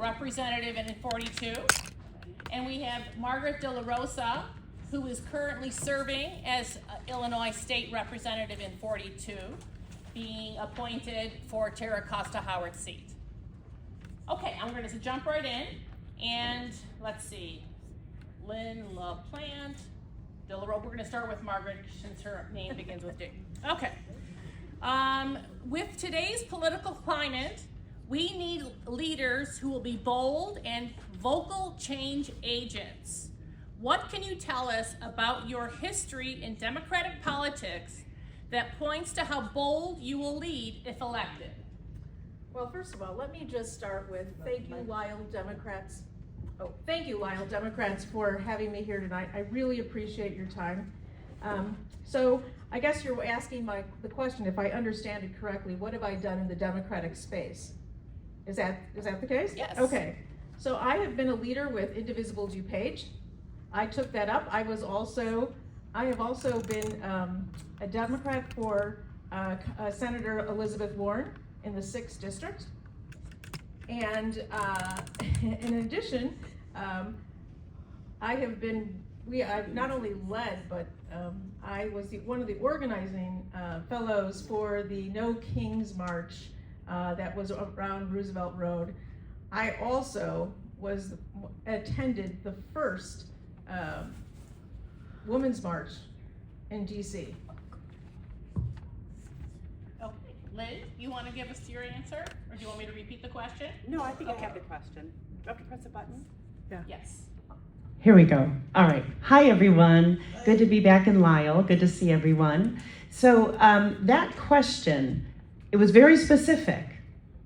representative in 42. And we have Margaret De La Rosa, who is currently serving as Illinois State Representative in 42, being appointed for Tara Costa Howard's seat. Okay, I'm going to jump right in, and let's see, Lynn LaPlante, De La Rosa. We're going to start with Margaret since her name begins with D. Okay. With today's political climate, we need leaders who will be bold and vocal change agents. What can you tell us about your history in Democratic politics that points to how bold you will lead if elected? Well, first of all, let me just start with thank you, Lyle Democrats. Thank you, Lyle Democrats, for having me here tonight. I really appreciate your time. So I guess you're asking the question, if I understand it correctly, what have I done in the Democratic space? Is that the case? Yes. Okay. So I have been a leader with Indivisible DuPage. I took that up. I have also been a Democrat for Senator Elizabeth Warren in the 6th District. And in addition, I've not only led, but I was one of the organizing fellows for the No Kings March that was around Roosevelt Road. I also attended the first Women's March in DC. Okay, Lynn, you want to give us your answer, or do you want me to repeat the question? No, I think I have the question. Do I have to press a button? Yeah. Yes. Here we go. All right. Hi, everyone. Good to be back in Lisle. Good to see everyone. So that question, it was very specific.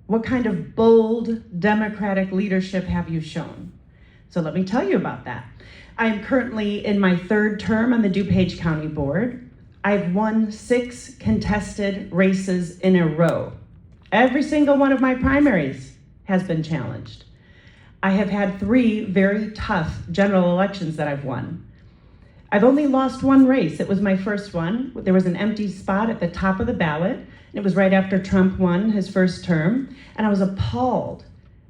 What kind of bold Democratic leadership have you shown? So let me tell you about that. I am currently in my 3rd term on the DuPage County Board. I've won 6 contested races in a row. Every single one of my primaries has been challenged. I have had 3 very tough general elections that I've won. I've only lost 1 race. It was my first one. There was an empty spot at the top of the ballot. It was right after Trump won his first term. And I was appalled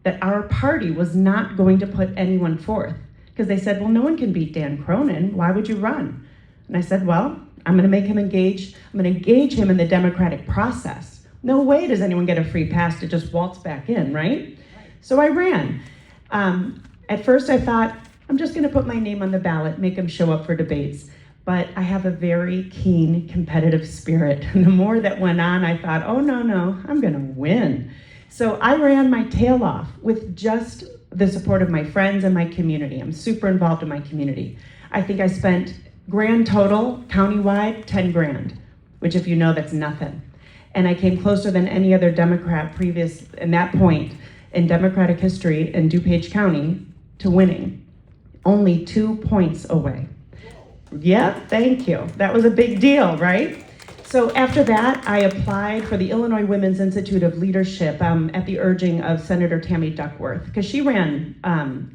that our party was not going to put anyone forth. Because they said, well, no one can beat Dan Cronin. Why would you run? And I said, well, I'm going to make him engage. I'm going to engage him in the democratic process. No way does anyone get a free pass to just waltz back in, right? So I ran. At first I thought, I'm just going to put my name on the ballot, make him show up for debates. But I have a very keen competitive spirit. And the more that went on, I thought, oh, no, I'm going to win. So I ran my tail off with just the support of my friends and my community. I'm super involved in my community. I think I spent grand total, countywide, 10 grand, which if you know, that's nothing. And I came closer than any other Democrat previous, in that point, in Democratic history in DuPage County to winning. Only 2 points away. Yeah, thank you. That was a big deal, right? So after that, I applied for the Illinois Women's Institute of Leadership at the urging of Senator Tammy Duckworth, because she ran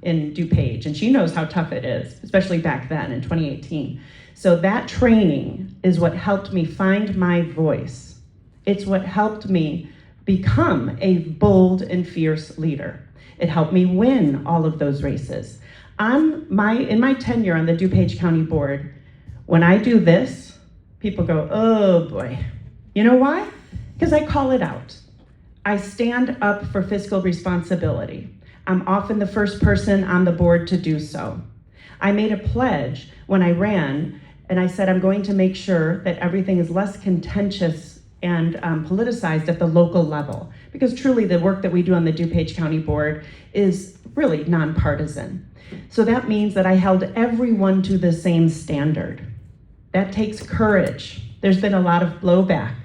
in DuPage, and she knows how tough it is, especially back then in 2018. So that training is what helped me find my voice. It's what helped me become a bold and fierce leader. It helped me win all of those races. In my tenure on the DuPage County Board, when I do this, people go, oh boy. You know why? Because I call it out. I stand up for fiscal responsibility. I'm often the first person on the board to do so. I made a pledge when I ran, and I said I'm going to make sure that everything is less contentious and politicized at the local level. Because truly the work that we do on the DuPage County Board is really nonpartisan. So that means that I held everyone to the same standard. That takes courage. There's been a lot of blowback,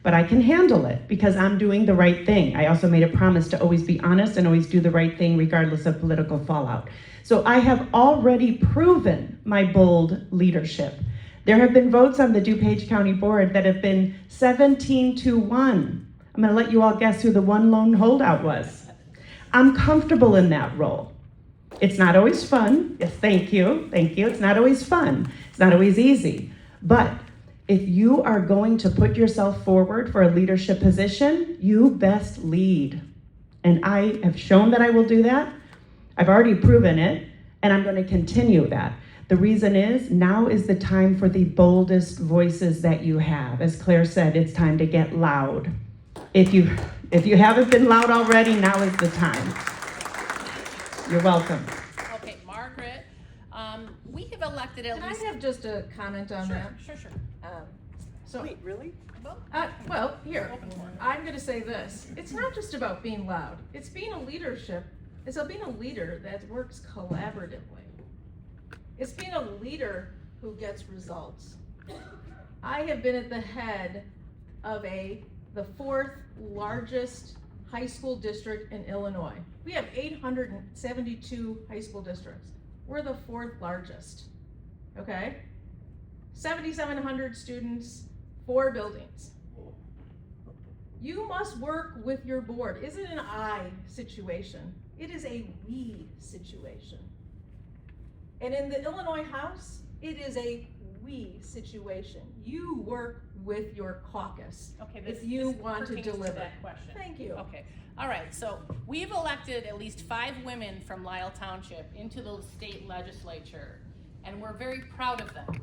but I can handle it because I'm doing the right thing. I also made a promise to always be honest and always do the right thing regardless of political fallout. So I have already proven my bold leadership. There have been votes on the DuPage County Board that have been 17-1. I'm gonna let you all guess who the one lone holdout was. I'm comfortable in that role. It's not always fun. Yes, thank you. It's not always fun. It's not always easy. But if you are going to put yourself forward for a leadership position, you best lead. And I have shown that I will do that. I've already proven it, and I'm going to continue that. The reason is, now is the time for the boldest voices that you have. As Claire said, it's time to get loud. If you haven't been loud already, now is the time. You're welcome. Okay, Margaret, we have elected at Can least. I have just a comment on that? Sure. So, Wait, really? well, here, I'm gonna say this. It's not just about being loud. It's being a leadership. It's about being a leader that works collaboratively. It's being a leader who gets results. I have been at the head of the 4th largest high school district in Illinois. We have 872 high school districts. We're the 4th largest, okay? 7,700 students, 4 buildings. You must work with your board. Is it an I situation? It is a we situation. And in the Illinois House, it is a we situation. You work with your caucus Okay, if you want to pertains deliver. that question. Thank you. Okay, all right, so we've elected at least 5 women from Lisle Township into the state legislature, and we're very proud of them.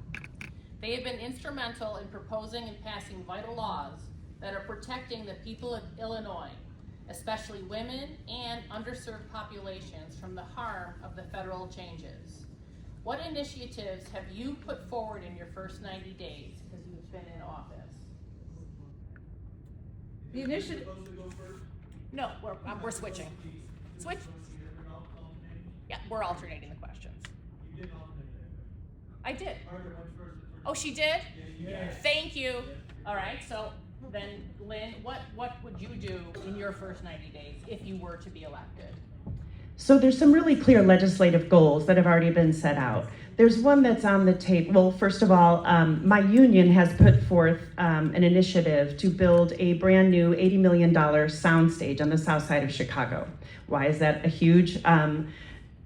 They have been instrumental in proposing and passing vital laws that are protecting the people of Illinois, especially women and underserved populations, from the harm of the federal changes. What initiatives have you put forward in your first 90 days, because you've been in office? The initiative, No, we're switching. Switch. Yeah, we're alternating the questions. I did. Oh, she did? Thank you. All right, so then Lynn, what would you do in your first 90 days if you were to be elected? So there's some really clear legislative goals that have already been set out. There's one that's on the table. Well, first of all, my union has put forth an initiative to build a brand new $80 million soundstage on the south side of Chicago. Why is that a huge,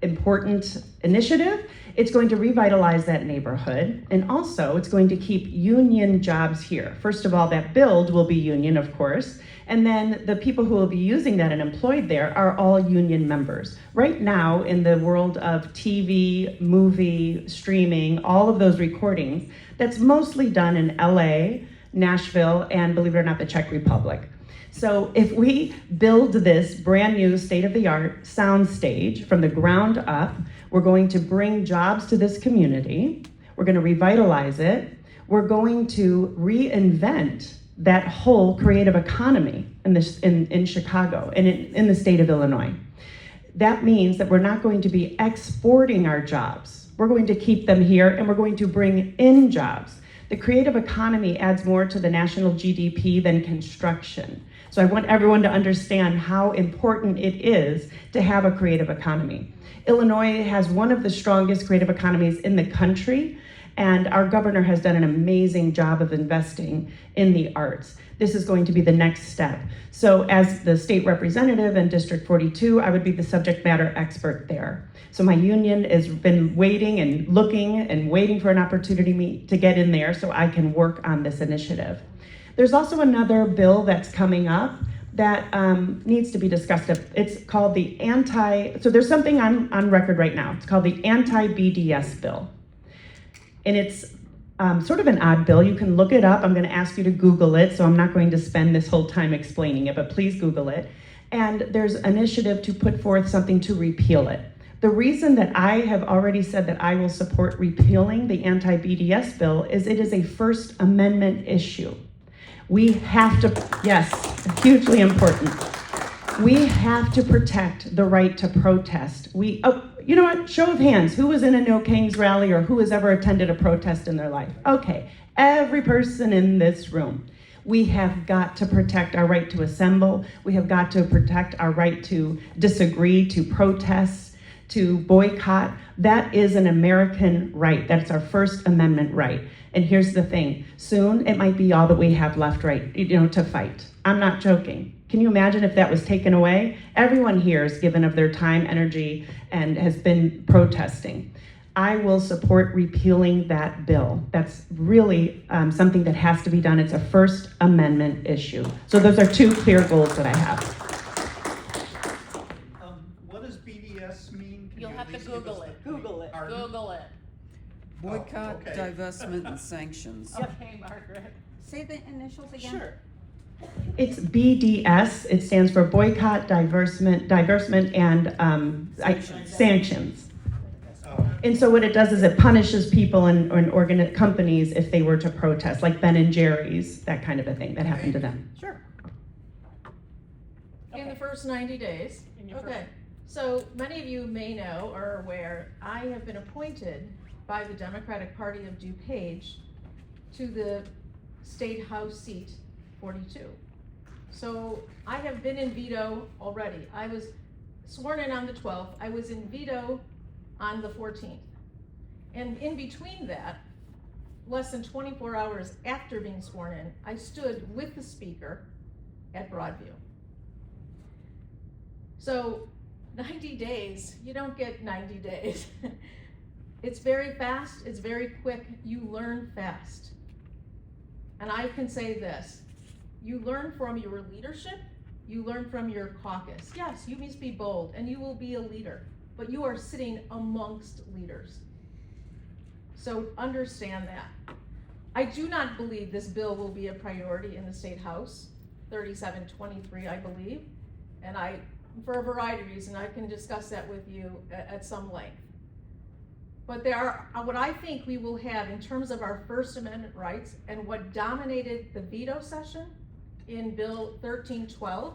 important initiative? It's going to revitalize that neighborhood, and also it's going to keep union jobs here. First of all, that build will be union, of course, and then the people who will be using that and employed there are all union members. Right now, in the world of TV, movie, streaming, all of those recordings, that's mostly done in LA, Nashville, and believe it or not, the Czech Republic. So if we build this brand new state-of-the-art sound stage from the ground up, we're going to bring jobs to this community, we're going to revitalize it, we're going to reinvent that whole creative economy in Chicago and in the state of Illinois. That means that we're not going to be exporting our jobs. We're going to keep them here, and we're going to bring in jobs. The creative economy adds more to the national GDP than construction. So I want everyone to understand how important it is to have a creative economy. Illinois has one of the strongest creative economies in the country, and our governor has done an amazing job of investing in the arts. This is going to be the next step. So as the state representative in District 42, I would be the subject matter expert there. So my union has been waiting and looking and waiting for an opportunity to get in there so I can work on this initiative. There's also another bill that's coming up that needs to be discussed. It's called the so there's something on record right now. It's called the anti-BDS bill. And it's sort of an odd bill. You can look it up. I'm going to ask you to Google it, so I'm not going to spend this whole time explaining it, but please Google it. And there's an initiative to put forth something to repeal it. The reason that I have already said that I will support repealing the anti-BDS bill is it is a First Amendment issue. We have to, yes, hugely important. We have to protect the right to protest. You know what, show of hands, who was in a No Kings rally or who has ever attended a protest in their life? Okay, every person in this room. We have got to protect our right to assemble. We have got to protect our right to disagree, to protest, to boycott. That is an American right. That's our First Amendment right. And here's the thing, soon it might be all that we have left, to fight. I'm not joking. Can you imagine if that was taken away? Everyone here has given of their time, energy, and has been protesting. I will support repealing that bill. That's really something that has to be done. It's a First Amendment issue. So those are 2 clear goals that I have. Google it. Boycott, okay. divestment, and sanctions. Okay, Margaret. Say the initials again. Sure. It's BDS. It stands for boycott, divestment, and sanctions. And so what it does is it punishes people and companies if they were to protest, like Ben and Jerry's, that kind of a thing that happened to them. Sure. In the first 90 days. In your Okay, so many of you may know or are aware, I have been appointed by the Democratic Party of DuPage to the State House seat 42. So I have been in veto already. I was sworn in on the 12th. I was in veto on the 14th. And in between that, less than 24 hours after being sworn in, I stood with the speaker at Broadview. So 90 days, you don't get 90 days. It's very fast, it's very quick, you learn fast. And I can say this, you learn from your leadership, you learn from your caucus. Yes, you must be bold and you will be a leader, but you are sitting amongst leaders. So understand that. I do not believe this bill will be a priority in the State House, 3723, I believe. And for a variety of reasons, I can discuss that with you at some length. But what I think we will have in terms of our First Amendment rights and what dominated the veto session in Bill 1312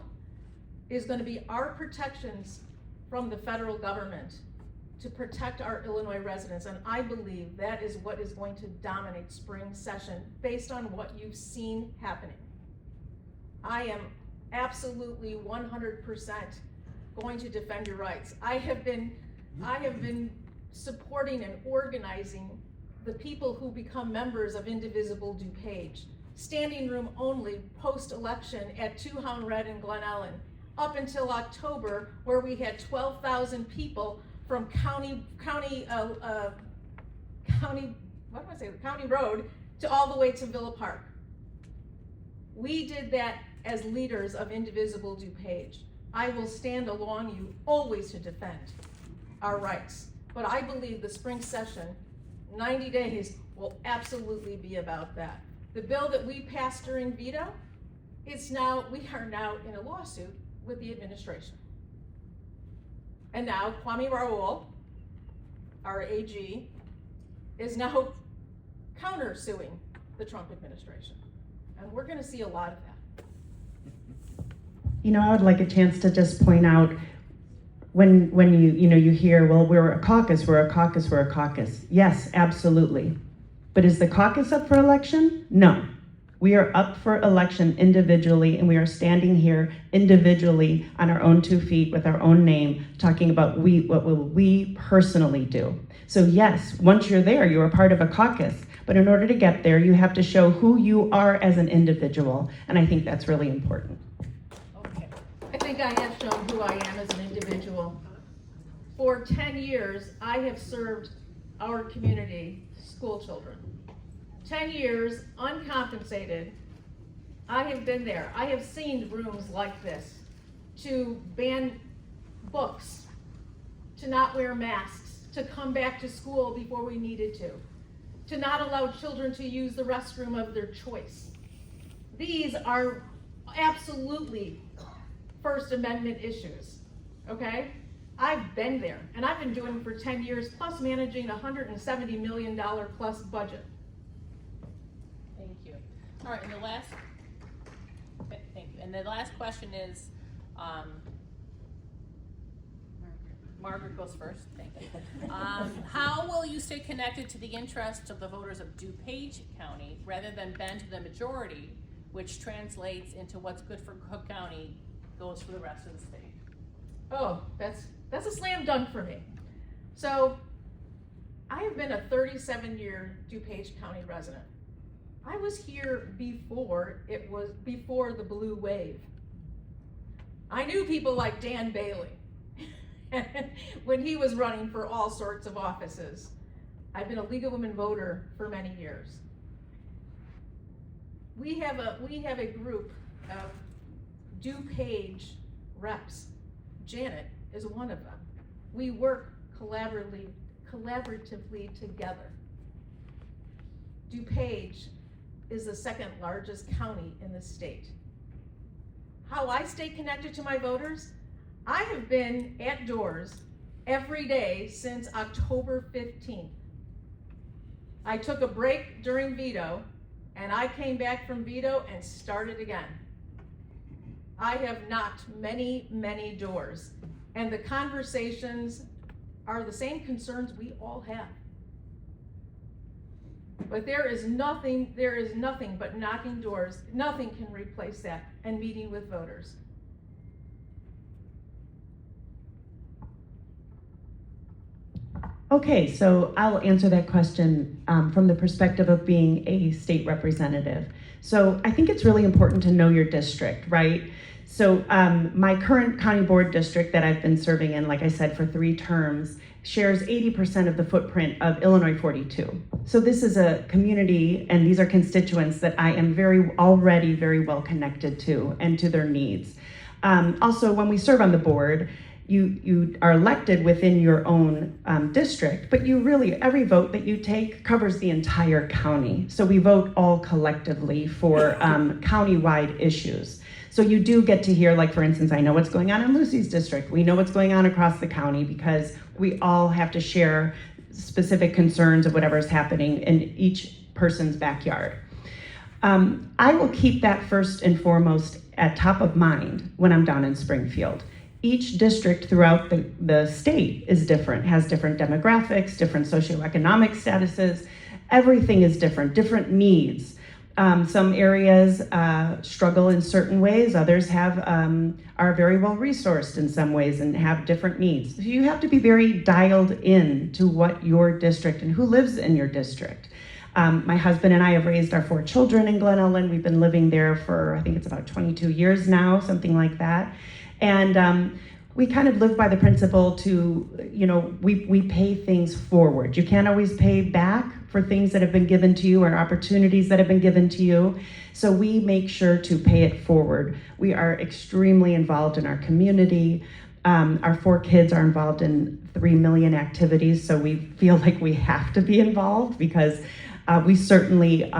is going to be our protections from the federal government to protect our Illinois residents. And I believe that is what is going to dominate spring session based on what you've seen happening. I am absolutely 100% going to defend your rights. I have been supporting and organizing the people who become members of Indivisible DuPage. Standing room only post-election at 2 Hound Red in Glen Ellen, up until October, where we had 12,000 people from County Road to all the way to Villa Park. We did that as leaders of Indivisible DuPage. I will stand along you always to defend our rights. But I believe the spring session, 90 days, will absolutely be about that. The bill that we passed during veto, we are now in a lawsuit with the administration. And now Kwame Raoul, our AG, is now countersuing the Trump administration. And we're gonna see a lot of that. You know, I would like a chance to just point out when you hear, well, we're a caucus. Yes, absolutely. But is the caucus up for election? No. We are up for election individually, and we are standing here individually on our own 2 feet with our own name, talking about what will we personally do. So yes, once you're there, you're a part of a caucus. But in order to get there, you have to show who you are as an individual, and I think that's really important. Okay. I think I have shown who I am as an individual. For 10 years, I have served our community, school children. 10 years, uncompensated. I have been there. I have seen rooms like this, to ban books, to not wear masks, to come back to school before we needed to not allow children to use the restroom of their choice. These are absolutely First Amendment issues, okay? I've been there, and I've been doing it for 10 years, plus managing a $170 million plus budget. Thank you. All right, and the last, thank you. And the last question is, Margaret goes first, thank you. How will you stay connected to the interests of the voters of DuPage County rather than bend to the majority, which translates into what's good for Cook County goes for the rest of the state? Oh, that's a slam dunk for me. So, I have been a 37-year DuPage County resident. I was here before the blue wave. I knew people like Dan Bailey when he was running for all sorts of offices. I've been a League of Women voter for many years. We have a group of DuPage reps. Janet is one of them. We work collaboratively collaboratively together. DuPage is the second largest county in the state. How I stay connected to my voters? I have been at doors every day since October 15th. I took a break during veto, and I came back from veto and started again. I have knocked many, many doors, and the conversations are the same concerns we all have. But there is nothing but knocking doors. Nothing can replace that, and meeting with voters. Okay, so I'll answer that question from the perspective of being a state representative. So I think it's really important to know your district, right? So my current county board district that I've been serving in, like I said, for 3 terms, shares 80% of the footprint of Illinois 42. So this is a community, and these are constituents that I am already very well connected to and to their needs. Also, when we serve on the board, you are elected within your own district, but every vote that you take covers the entire county. So we vote all collectively for county-wide issues. So you do get to hear, like for instance, I know what's going on in Lucy's district. We know what's going on across the county because we all have to share specific concerns of whatever is happening in each person's backyard. I will keep that first and foremost at top of mind when I'm down in Springfield. Each district throughout the state is different, has different demographics, different socioeconomic statuses. Everything is different needs. Some areas struggle in certain ways, others are very well resourced in some ways and have different needs. So you have to be very dialed in to what your district and who lives in your district. My husband and I have raised our 4 children in Glen Ellen. We've been living there for, I think it's about 22 years now, something like that. And we kind of live by the principle to, we pay things forward. You can't always pay back for things that have been given to you or opportunities that have been given to you. So we make sure to pay it forward. We are extremely involved in our community. Our 4 kids are involved in 3 million activities, so we feel like we have to be involved because we certainly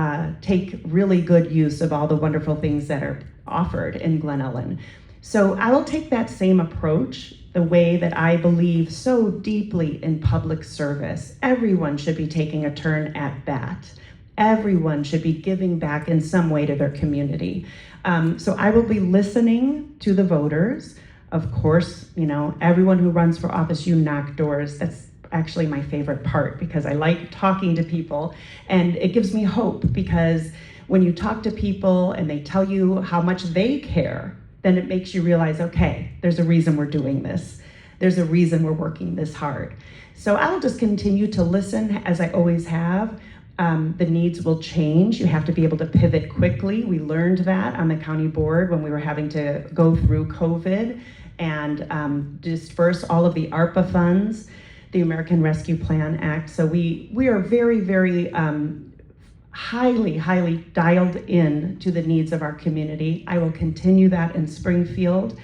take really good use of all the wonderful things that are offered in Glen Ellen. So I will take that same approach, the way that I believe so deeply in public service. Everyone should be taking a turn at bat. Everyone should be giving back in some way to their community. So I will be listening to the voters. Of course, everyone who runs for office, you knock doors. That's actually my favorite part because I like talking to people, and it gives me hope because when you talk to people and they tell you how much they care, then it makes you realize, okay, there's a reason we're doing this. There's a reason we're working this hard. So I'll just continue to listen as I always have. The needs will change. You have to be able to pivot quickly. We learned that on the county board when we were having to go through COVID and disperse all of the ARPA funds, the American Rescue Plan Act. So we are very, very highly dialed in to the needs of our community. I will continue that in Springfield.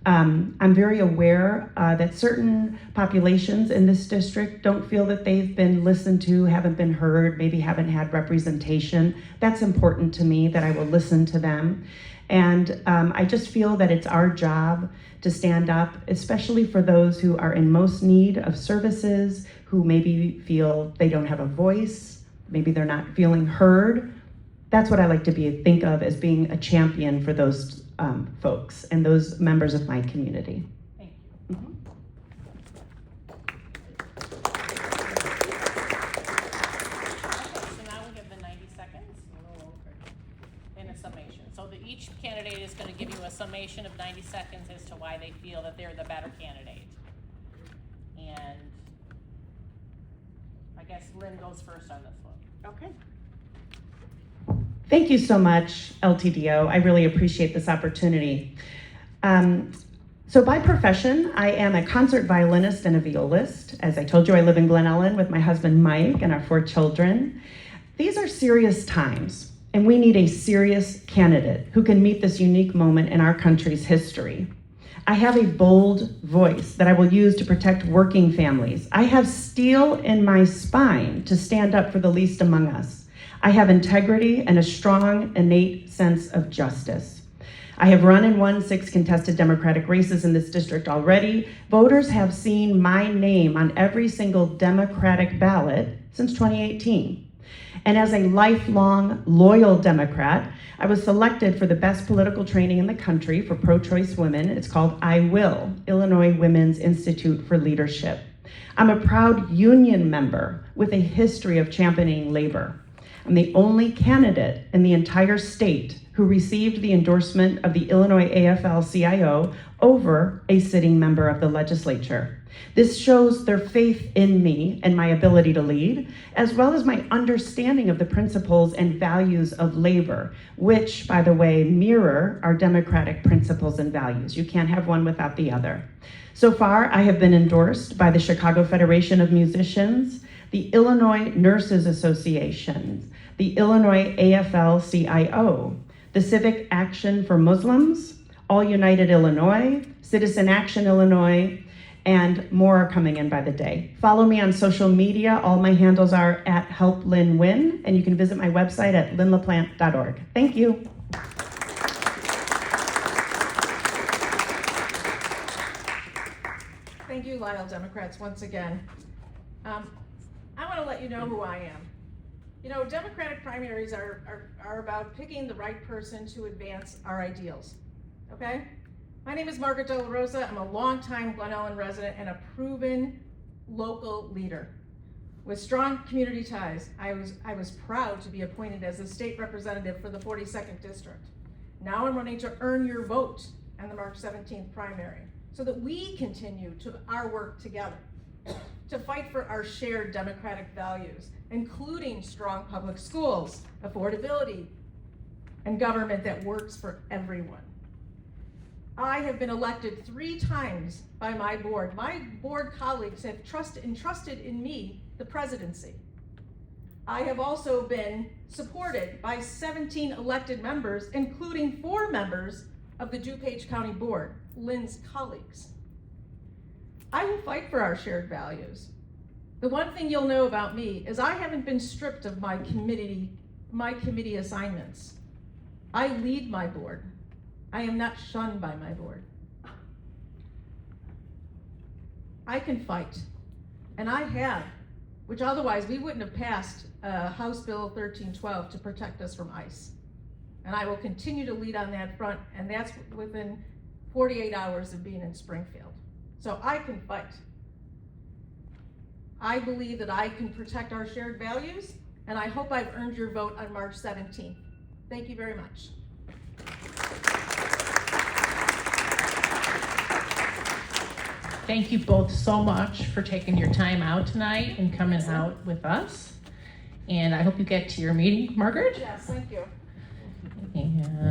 I'm very aware that certain populations in this district don't feel that they've been listened to, haven't been heard, maybe haven't had representation. That's important to me, that I will listen to them. And I just feel that it's our job to stand up, especially for those who are in most need of services, who maybe feel they don't have a voice, maybe they're not feeling heard. That's what I like to think of as being a champion for those folks and those members of my community. Thank you. Mm-hmm. Okay, so now we'll give the 90 seconds in a summation. So each candidate is going to give you a summation of 90 seconds as to why they feel that they're the better candidate. And I guess Lynn goes first on this one. Okay. Thank you so much, LTDO. I really appreciate this opportunity. So by profession, I am a concert violinist and a violist. As I told you, I live in Glen Ellen with my husband, Mike, and our 4 children. These are serious times, and we need a serious candidate who can meet this unique moment in our country's history. I have a bold voice that I will use to protect working families. I have steel in my spine to stand up for the least among us. I have integrity and a strong, innate sense of justice. I have run and won 6 contested Democratic races in this district already. Voters have seen my name on every single Democratic ballot since 2018. And as a lifelong, loyal Democrat, I was selected for the best political training in the country for pro-choice women. It's called I Will, Illinois Women's Institute for Leadership. I'm a proud union member with a history of championing labor. I'm the only candidate in the entire state who received the endorsement of the Illinois AFL-CIO over a sitting member of the legislature. This shows their faith in me and my ability to lead, as well as my understanding of the principles and values of labor, which, by the way, mirror our democratic principles and values. You can't have one without the other. So far, I have been endorsed by the Chicago Federation of Musicians, the Illinois Nurses Association, the Illinois AFL-CIO, the Civic Action for Muslims, All United Illinois, Citizen Action Illinois, and more are coming in by the day. Follow me on social media. All my handles are @HelpLynWin, and you can visit my website at lynlaplant.org. Thank you. Thank you, Lyle Democrats, once again. I want to let you know who I am. You know, Democratic primaries are about picking the right person to advance our ideals, okay? My name is Margaret De La Rosa. I'm a longtime Glen Ellen resident and a proven local leader. With strong community ties, I was proud to be appointed as the state representative for the 42nd District. Now I'm running to earn your vote on the March 17th primary so that we continue our work together to fight for our shared democratic values, including strong public schools, affordability, and government that works for everyone. I have been elected 3 times by my board. My board colleagues have entrusted in me the presidency. I have also been supported by 17 elected members, including 4 members of the DuPage County Board, Lynn's colleagues. I will fight for our shared values. The one thing you'll know about me is I haven't been stripped of my committee assignments. I lead my board. I am not shunned by my board. I can fight, and I have, which otherwise we wouldn't have passed House Bill 1312 to protect us from ICE. And I will continue to lead on that front, and that's within 48 hours of being in Springfield. So I can fight. I believe that I can protect our shared values, and I hope I've earned your vote on March 17th. Thank you very much. Thank you both so much for taking your time out tonight and coming out with us. And I hope you get to your meeting, Margaret. Yes, thank you. And